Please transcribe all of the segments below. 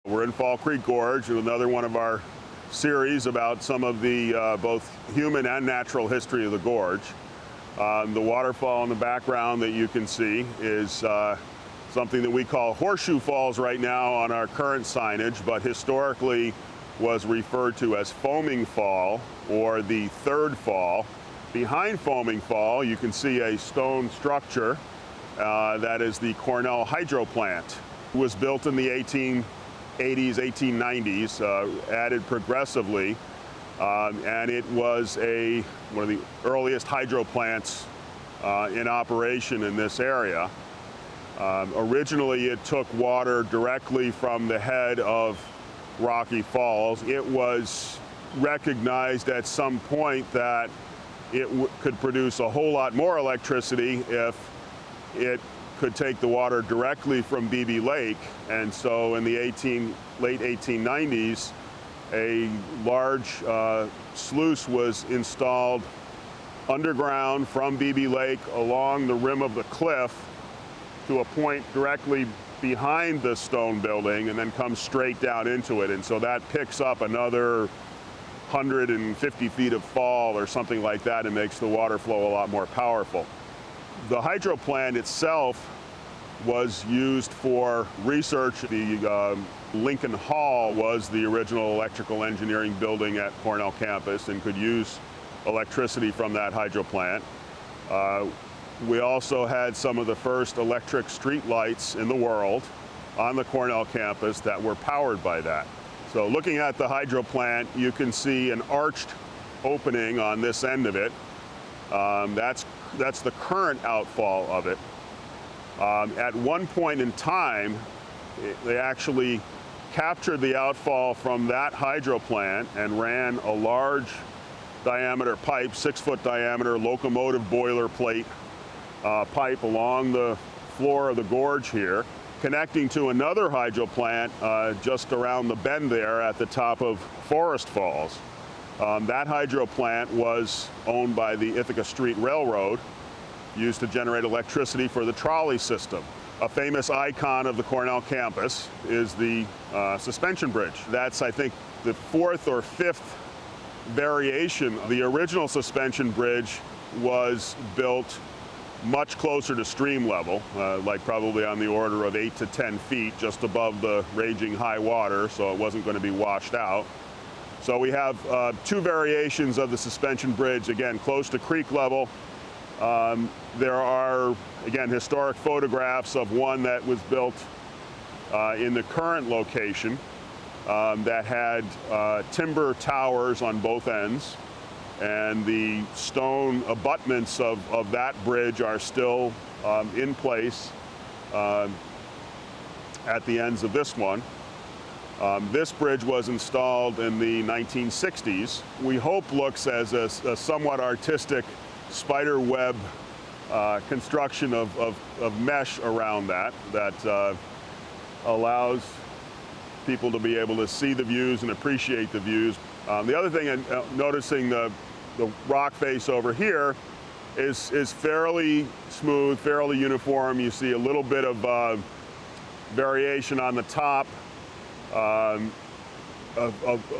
We're in Fall Creek Gorge, another one of our series about some of the both human and natural history of the gorge. The waterfall in the background that you can see is something that we call Horseshoe Falls right now on our current signage, but historically was referred to as Foaming Fall or the Third Fall. Behind Foaming Fall, you can see a stone structure that is the Cornell Hydro Plant. It was built in the 1880s, 1890s, added progressively, and it was one of the earliest hydro plants in operation in this area. Originally, it took water directly from the head of Rocky Falls. It was recognized at some point that it could produce a whole lot more electricity if it could take the water directly from Beebe Lake, and so in the late 1890s, a large sluice was installed underground from Beebe Lake along the rim of the cliff to a point directly behind the stone building and then comes straight down into it, and so that picks up another 150 feet of fall or something like that and makes the water flow a lot more powerful. The hydro plant itself was used for research. The Lincoln Hall was the original electrical engineering building at Cornell campus and could use electricity from that hydro plant. We also had some of the first electric street lights in the world on the Cornell campus that were powered by that. So looking at the hydro plant, you can see an arched opening on this end of it. That's the current outfall of it. At one point in time, they actually captured the outfall from that hydro plant and ran a large diameter pipe, 6-foot diameter locomotive boiler plate pipe along the floor of the gorge here, connecting to another hydro plant just around the bend there at the top of Forest Falls. That hydro plant was owned by the Ithaca Street Railroad, used to generate electricity for the trolley system. A famous icon of the Cornell campus is the suspension bridge. That's, I think, the 4th or 5th variation. The original suspension bridge was built much closer to stream level, like probably on the order of 8 to 10 feet, just above the raging high water, so it wasn't going to be washed out. So we have 2 variations of the suspension bridge, again, close to creek level. There are, again, historic photographs of one that was built in the current location that had timber towers on both ends, and the stone abutments of that bridge are still in place at the ends of this one. This bridge was installed in the 1960s. We hope looks as a somewhat artistic spider web construction of mesh around that allows people to be able to see the views and appreciate the views. The other thing, noticing the rock face over here is fairly smooth, fairly uniform. You see a little bit of variation on the top. A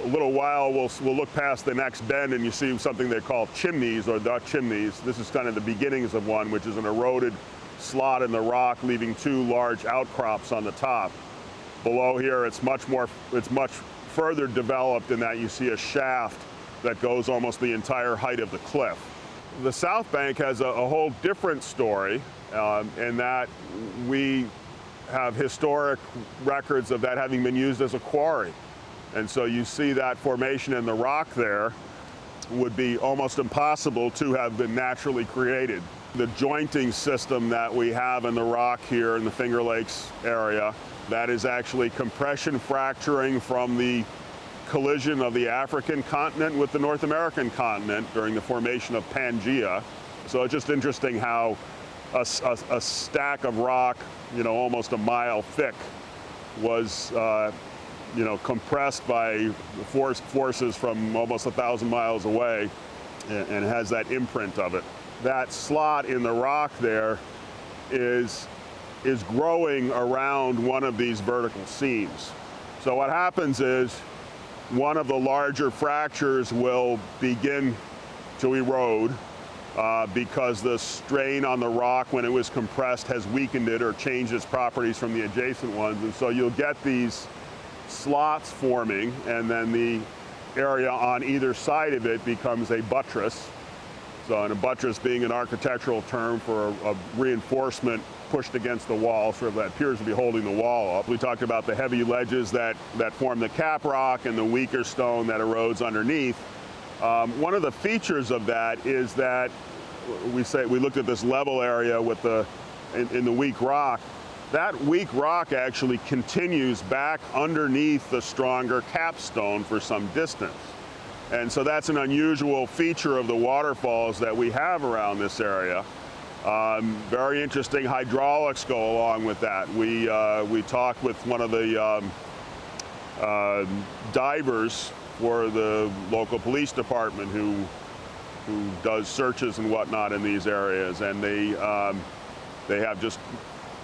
little while, we'll look past the next bend and you see something they call chimneys or the chimneys. This is kind of the beginnings of one, which is an eroded slot in the rock, leaving 2 large outcrops on the top. Below here, it's much further developed in that you see a shaft that goes almost the entire height of the cliff. The South Bank has a whole different story in that we have historic records of that having been used as a quarry. And so you see that formation in the rock there would be almost impossible to have been naturally created. The jointing system that we have in the rock here in the Finger Lakes area, that is actually compression fracturing from the collision of the African continent with the North American continent during the formation of Pangea. So it's just interesting how a stack of rock, almost a mile thick, was compressed by forces from almost 1,000 miles away, and has that imprint of it. That slot in the rock there is growing around one of these vertical seams. So what happens is one of the larger fractures will begin to erode because the strain on the rock when it was compressed has weakened it or changed its properties from the adjacent ones. And so you'll get these slots forming, and then the area on either side of it becomes a buttress. So a buttress being an architectural term for a reinforcement pushed against the wall, sort of that appears to be holding the wall up. We talked about the heavy ledges that form the cap rock and the weaker stone that erodes underneath. One of the features of that is that we looked at this level area with in the weak rock. That weak rock actually continues back underneath the stronger capstone for some distance. And so that's an unusual feature of the waterfalls that we have around this area. Very interesting hydraulics go along with that. We talked with one of the divers for the local police department who does searches and whatnot in these areas, and they have just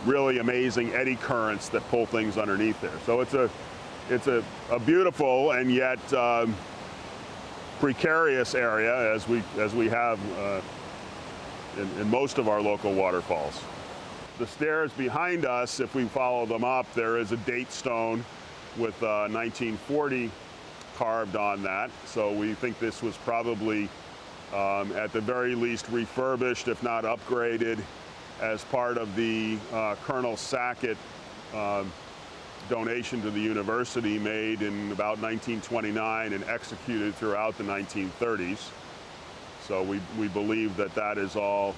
really amazing eddy currents that pull things underneath there. So it's a beautiful and yet precarious area as we have in most of our local waterfalls. The stairs behind us, if we follow them up, there is a date stone with 1940 carved on that. So we think this was probably at the very least refurbished, if not upgraded, as part of the Colonel Sackett donation to the university made in about 1929 and executed throughout the 1930s. So we believe that is all,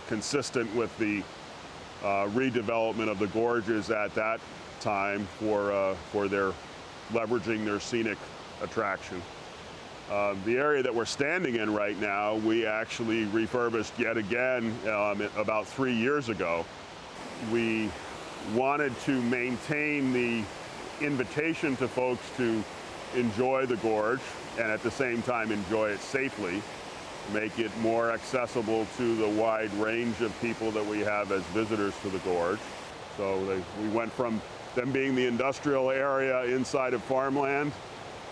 consistent with the redevelopment of the gorges at that time for their leveraging their scenic attraction. The area that we're standing in right now, we actually refurbished yet again about 3 years ago. We wanted to maintain the invitation to folks to enjoy the gorge and at the same time enjoy it safely, make it more accessible to the wide range of people that we have as visitors to the gorge. So we went from them being the industrial area inside of farmland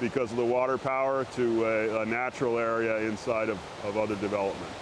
because of the water power to a natural area inside of other development.